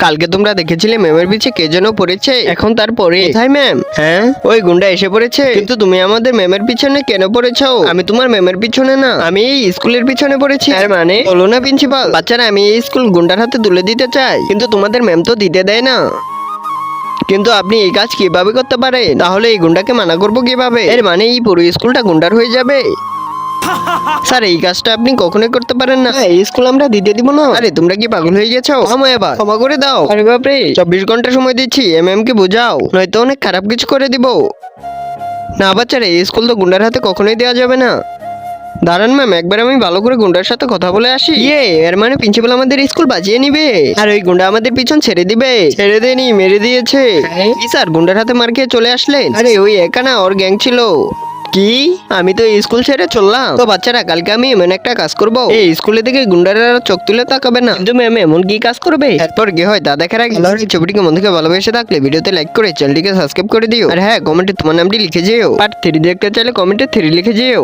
কালকে তোমরা দেখেছিলে ম্যামের পিছে কে যেন পড়েছে, এখন তারপরে কোথায় ম্যাম? হ্যাঁ, ওই গুন্ডা এসে পড়েছে। কিন্তু তুমি আমাদের ম্যামের পিছনে কেন পড়েছো? আমি তোমার ম্যামের পিছনে না, আমি এই স্কুলের পিছনে পড়েছি। আর মানে বলো না প্রিন্সিপাল, বাচ্চারা আমি এই স্কুল গুন্ডার হাতে তুলে দিতে চাই, কিন্তু তোমাদের ম্যাম তো দিতে দেয় না। কিন্তু আপনি এই কাজ কিভাবে করতে পারেন? তাহলে এই গুন্ডাকে মানা করবো কিভাবে? এর মানে এই পুরো স্কুলটা গুন্ডার হয়ে যাবে। স্যার এই কাজটা আপনি কখনোই করতে পারেন না, এই স্কুল আমরা দিতে দিব না। আরে তোমরা কি পাগল হয়ে গেছো? থামো এবার, ক্ষমা করে দাও। আরে বাপরে, 24 ঘন্টা সময় দিচ্ছি, এমএম কে বোঝাও, নয়তো অনেক খারাপ কিছু করে দিব। না বাচ্চারা, এই স্কুল তো গুন্ডার হাতে কখনোই দেওয়া যাবে না। দাঁড়ান ম্যাম, একবার আমি ভালো করে গুন্ডার সাথে কথা বলে আসি। এর মানে প্রিন্সিপাল আমাদের স্কুল বাঁচিয়ে নিবে, আর ওই গুন্ডা আমাদের পিছন ছেড়ে দিবে। ছেড়ে দেনি, মেরে দিয়েছে। কি স্যার, গুন্ডার হাতে মার খেয়ে চলে আসলেন? আরে ওই একা না, ওর গ্যাং ছিল। কি? আমি তো এই স্কুল ছেড়ে চললাম। তো বাচ্চারা, কালকে আমি এমন একটা কাজ করব, এই স্কুলে থেকে গুন্ডারা চোখ তুলে তাকাবে না। কিন্তু ম্যাম এমন কি কাজ করবে? এরপর কি হয় তা দেখার আগে এই ছবিটিকে মন থেকে ভালোবেসে থাকলে ভিডিওতে লাইক করে চ্যানেলটিকে সাবস্ক্রাইব করে দিও। আর হ্যাঁ, কমেন্টে তোমার নামটি লিখে যেও। পার্ট 3 দেখতে চাইলে কমেন্টে 3 লিখে যেও।